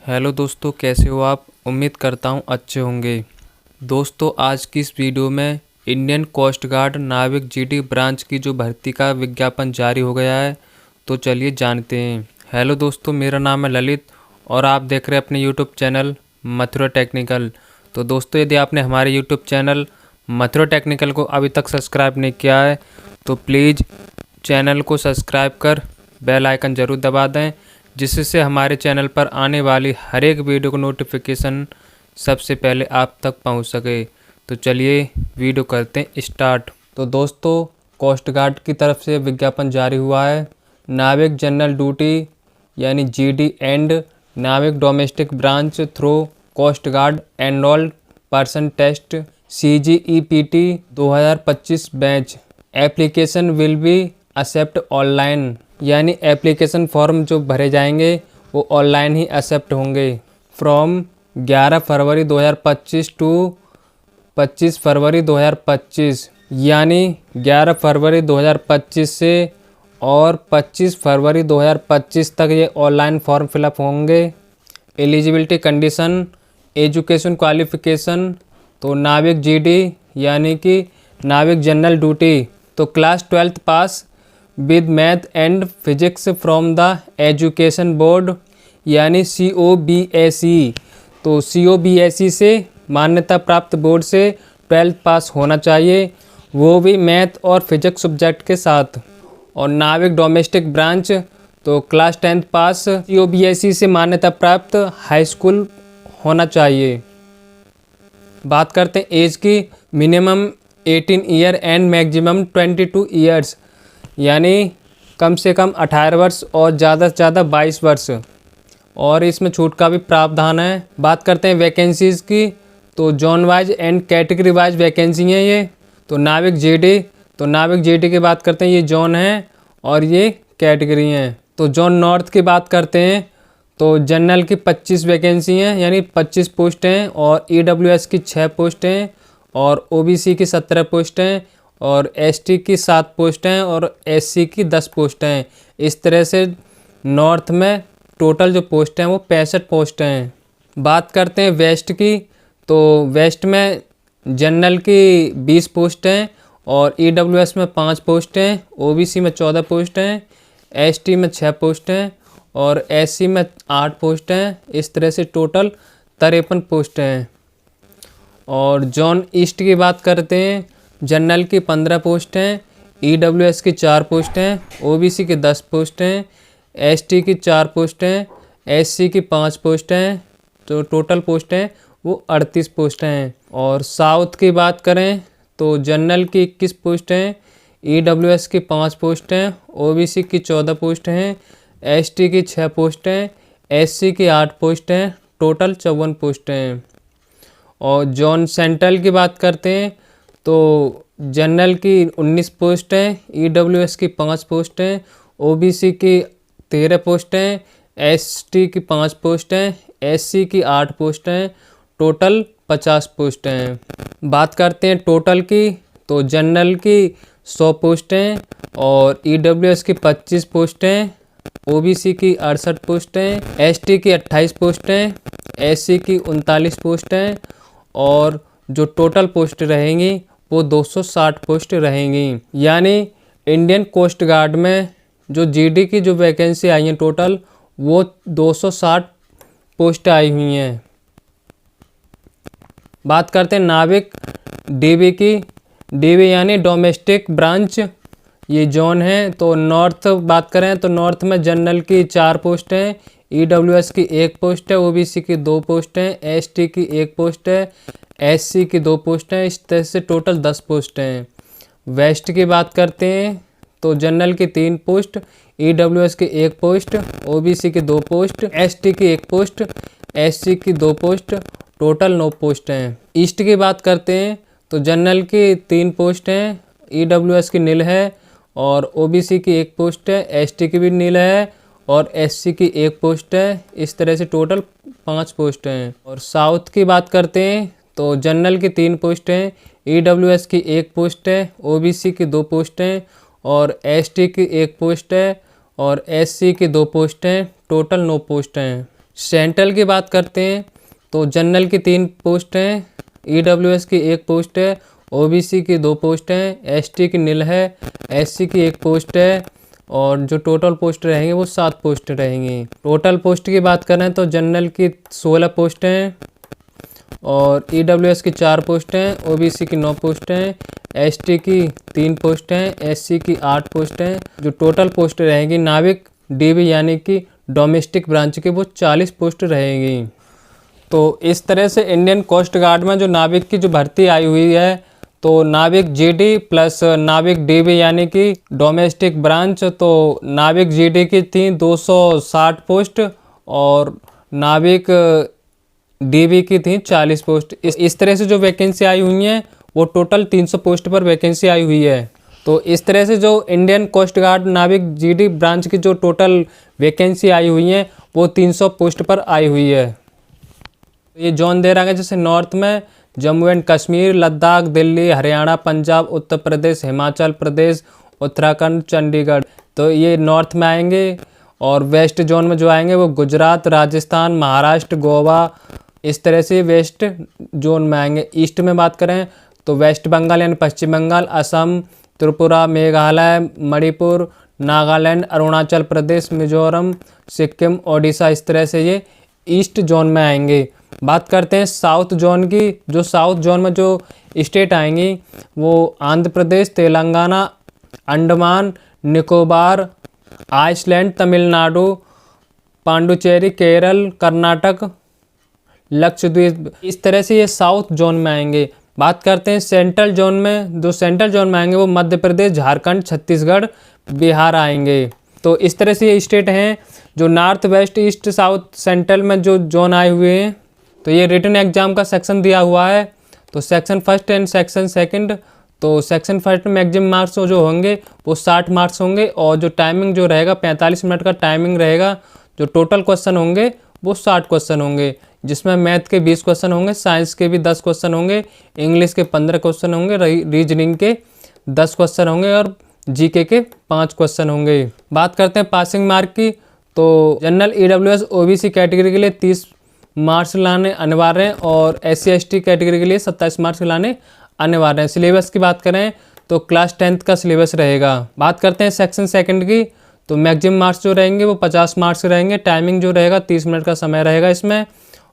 Hello दोस्तों, कैसे हो आप। उम्मीद करता हूँ अच्छे होंगे। दोस्तों, आज की इस वीडियो में इंडियन कोस्ट गार्ड नाविक जीडी ब्रांच की जो भर्ती का विज्ञापन जारी हो गया है, तो चलिए जानते हैं। हेलो दोस्तों, मेरा नाम है ललित और आप देख रहे हैं अपने यूट्यूब चैनल मथुरा टेक्निकल। तो दोस्तों, यदि आपने हमारे यूट्यूब चैनल मथुरा टेक्निकल को अभी तक सब्सक्राइब नहीं किया है तो प्लीज़ चैनल को सब्सक्राइब कर बेल आइकन ज़रूर दबा दें, जिससे हमारे चैनल पर आने वाली हर एक वीडियो का नोटिफिकेशन सबसे पहले आप तक पहुंच सके। तो चलिए वीडियो करते हैं स्टार्ट। तो दोस्तों, कोस्ट गार्ड की तरफ से विज्ञापन जारी हुआ है। नाविक जनरल ड्यूटी यानी जीडी एंड नाविक domestic branch through coast guard enrolled person test CGEPT 2025 batch application will be accept online, यानी एप्लीकेशन फॉर्म जो भरे जाएंगे वो ऑनलाइन ही एक्सेप्ट होंगे। फ्रॉम 11 फरवरी 2025 टू 25 फरवरी 2025, यानी 11 फरवरी 2025 से और 25 फरवरी 2025 तक ये ऑनलाइन फॉर्म फिलअप होंगे। एलिजिबिलिटी कंडीशन, एजुकेशन क्वालिफिकेशन, तो नाविक जीडी यानी कि नाविक जनरल ड्यूटी तो class 12th pass with math and physics from the education board यानी COBSE। तो COBSE से मान्यता प्राप्त बोर्ड से 12th पास होना चाहिए, वो भी मैथ और फिजिक्स सब्जेक्ट के साथ। और नाविक डोमेस्टिक ब्रांच तो क्लास 10th पास COBSE से मान्यता प्राप्त हाई स्कूल होना चाहिए। बात करते हैं एज की, minimum 18 year and maximum 22 years, यानी कम से कम 18 वर्ष और ज़्यादा से ज़्यादा 22 वर्ष, और इसमें छूट का भी प्रावधान है। बात करते हैं वैकेंसीज़ की, तो zone wise and category wise vacancy है ये। तो नाविक जीडी की बात करते हैं, ये जोन है और ये कैटेगरी हैं। तो जोन नॉर्थ की बात करते हैं तो जनरल की 25 वैकेंसी हैं, यानी 25 पोस्ट हैं, और EWS की 6 पोस्ट हैं, और OBC की 17 पोस्ट हैं, और ST की 7 पोस्ट हैं, और SC की 10 पोस्ट हैं। इस तरह से नॉर्थ में टोटल जो पोस्ट हैं वो 65 पोस्ट हैं। बात करते हैं वेस्ट की, तो वेस्ट में जनरल की 20 पोस्ट हैं, और EWS में 5 पोस्ट हैं, OBC में 14 पोस्ट हैं, ST में 6 पोस्ट हैं, और SC में 8 पोस्ट हैं। इस तरह से टोटल 53 पोस्ट हैं। और जोन ईस्ट की बात करते हैं, जनरल की 15 पोस्ट हैं, EWS की 4 पोस्ट हैं, OBC की 10 पोस्ट हैं, ST की 4 पोस्ट हैं, SC की 5 पोस्ट हैं। तो टोटल पोस्ट हैं वो 38 पोस्ट हैं। और साउथ की बात करें तो जनरल की 21 पोस्ट हैं, EWS की 5 पोस्ट हैं, OBC की 14 पोस्ट हैं, ST की 6 पोस्ट हैं, SC की 8 पोस्ट हैं। टोटल 54 पोस्ट हैं। और जोन सेंट्रल की बात करते हैं तो जनरल की 19 पोस्ट हैं, EWS की 5 पोस्ट हैं, OBC की 13 पोस्ट हैं, ST की 5 पोस्ट हैं, SC की 8 पोस्ट हैं। टोटल 50 पोस्ट हैं। बात करते हैं टोटल की, तो जनरल की 100 पोस्ट हैं, और EWS की 25 पोस्ट हैं, OBC की 68 पोस्ट हैं, ST की 28 पोस्ट हैं, SC की 39 पोस्ट हैं, और जो टोटल पोस्ट रहेंगी वो 260 पोस्ट रहेंगी। यानी इंडियन कोस्ट गार्ड में जो जीडी की जो वैकेंसी आई हैं टोटल वो 260 पोस्ट आई हुई हैं। बात करते हैं नाविक डीबी की, डीबी यानी डोमेस्टिक ब्रांच, ये जोन है। तो नॉर्थ बात करें तो नॉर्थ में जनरल की 4 पोस्ट हैं, EWS की 1 पोस्ट है, OBC की 2 पोस्ट हैं, ST की 1 पोस्ट है, SC की 2 पोस्ट हैं। इस तरह से टोटल 10 पोस्ट हैं। वेस्ट की बात करते हैं तो जनरल की 3 पोस्ट, EWS की 1 पोस्ट, OBC की 2 पोस्ट, ST की 1 पोस्ट, SC की 2 पोस्ट। टोटल 9 पोस्ट हैं। ईस्ट की बात करते हैं तो जनरल की 3 पोस्ट हैं, EWS की नील है, और OBC की 1 पोस्ट है, ST की भी नील है, और SC की 1 पोस्ट है। इस तरह से टोटल 5 पोस्ट हैं। और साउथ की बात करते हैं तो जनरल की 3 पोस्ट हैं, EWS की 1 पोस्ट है, OBC की 2 पोस्ट हैं, और ST की 1 पोस्ट है, और SC की 2 पोस्ट हैं। टोटल 9 पोस्ट हैं। सेंट्रल की बात करते हैं तो जनरल की 3 पोस्ट हैं, ईडब्ल्यूएस की 1 पोस्ट है, ओबीसी की 2 पोस्ट हैं, एसटी की 0 है, एससी की 1 पोस्ट है और जो टोटल पोस्ट रहेंगे वो 7 पोस्ट रहेंगी। टोटल पोस्ट की बात करें तो जनरल की 16 पोस्ट हैं और ईडब्ल्यूएस की 4 पोस्ट हैं, ओबीसी की 9 पोस्ट हैं, एसटी की 3 पोस्ट हैं, एससी की 8 पोस्ट हैं। जो टोटल पोस्ट रहेंगी नाविक डीबी यानी कि डोमेस्टिक ब्रांच की वो 40 पोस्ट रहेंगी। तो इस तरह से इंडियन कोस्ट गार्ड में जो नाविक की जो भर्ती आई हुई है तो नाविक जीडी प्लस नाविक डीबी यानी कि डोमेस्टिक ब्रांच, तो नाविक जीडी की थी 260 पोस्ट और नाविक डीबी की थी 40 पोस्ट। इस तरह से जो वैकेंसी आई हुई हैं वो टोटल 300 पोस्ट पर वैकेंसी आई हुई है। तो इस तरह से जो इंडियन कोस्ट गार्ड नाविक जीडी ब्रांच की जो टोटल वैकेंसी आई हुई है वो 300 पोस्ट पर आई हुई है। ये जोन दे रहा है जैसे नॉर्थ में जम्मू एंड कश्मीर, लद्दाख, दिल्ली, हरियाणा, पंजाब, उत्तर प्रदेश, हिमाचल प्रदेश, उत्तराखंड, चंडीगढ़, तो ये नॉर्थ में आएंगे। और वेस्ट जोन में जो आएंगे वो गुजरात, राजस्थान, महाराष्ट्र, गोवा, इस तरह से वेस्ट जोन में आएंगे। ईस्ट में बात करें तो वेस्ट बंगाल यानी पश्चिम बंगाल, असम, त्रिपुरा, मेघालय, मणिपुर, नागालैंड, अरुणाचल प्रदेश, मिजोरम, सिक्किम, ओडिशा, इस तरह से ये ईस्ट जोन में आएंगे। बात करते हैं साउथ जोन की। जो साउथ जोन में जो स्टेट आएंगी वो आंध्र प्रदेश, तेलंगाना, अंडमान निकोबार, आइसलैंड, तमिलनाडु, पांडुचेरी, केरल, कर्नाटक, लक्षद्वीप, इस तरह से ये साउथ जोन में आएंगे। बात करते हैं सेंट्रल जोन में। जो सेंट्रल जोन में आएंगे वो मध्य प्रदेश, झारखंड, छत्तीसगढ़, बिहार आएंगे। तो इस तरह से ये स्टेट हैं। जो north, west, east, south, central में जो जोन आए हुए हैं तो ये रिटन एग्जाम का सेक्शन दिया हुआ है। तो section first and section second, तो सेक्शन फर्स्ट में मैक्सिमम मार्क्स जो होंगे वो 60 मार्क्स होंगे और जो टाइमिंग जो रहेगा 45 मिनट का टाइमिंग रहेगा। जो टोटल क्वेश्चन होंगे वो 60 क्वेश्चन होंगे, जिसमें मैथ के 20 क्वेश्चन होंगे, साइंस के भी 10 क्वेश्चन होंगे, इंग्लिश के 15 क्वेश्चन होंगे, रीजनिंग के 10 क्वेश्चन होंगे और जीके के 5 क्वेश्चन होंगे। बात करते हैं पासिंग मार्क की। तो जनरल, ईडब्ल्यूएस, ओबीसी कैटेगरी के लिए 30 मार्क्स लाने अनिवार्य हैं और एससी एसटी कैटेगरी के लिए 27 मार्क्स लाने अनिवार्य हैं। सिलेबस की बात करें तो क्लास 10th का सिलेबस रहेगा। बात करते हैं सेक्शन सेकंड की। तो मैक्सिमम मार्क्स जो रहेंगे वो 50 मार्क्स रहेंगे, टाइमिंग जो रहेगा 30 मिनट का समय रहेगा इसमें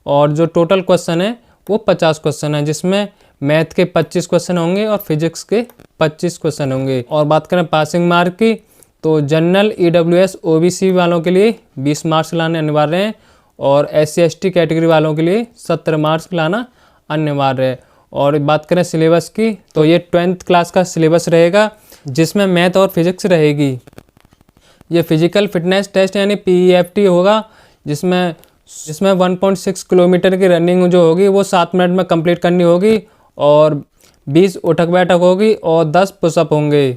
और जो टोटल क्वेश्चन है वो 50 क्वेश्चन है, जिसमें मैथ के 25 क्वेश्चन होंगे और फिजिक्स के 25 क्वेश्चन होंगे। और बात करें पासिंग मार्क की तो जनरल, ईडब्ल्यूएस, ओबीसी वालों के लिए 20 मार्क्स लाने अनिवार्य हैं और एससी एसटी कैटेगरी वालों के लिए 70 मार्क्स लाना अनिवार्य है। और बात करें सिलेबस की तो ये 12th क्लास का सिलेबस रहेगा, जिसमें मैथ और फिजिक्स रहेगी। ये फिजिकल फिटनेस टेस्ट यानी पीईएफटी होगा, जिसमें 1.6 किलोमीटर की रनिंग जो होगी वो 7 मिनट में कंप्लीट करनी होगी और 20 उठक बैठक होगी और 10 पुशअप होंगे।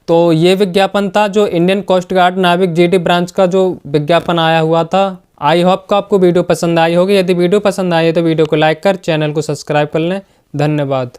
तो ये विज्ञापन था जो इंडियन कोस्ट गार्ड नाविक जीडी ब्रांच का जो विज्ञापन आया हुआ था। आई होप को आपको वीडियो पसंद आई होगी। यदि वीडियो पसंद आई है तो वीडियो को लाइक कर चैनल को सब्सक्राइब कर लें। धन्यवाद।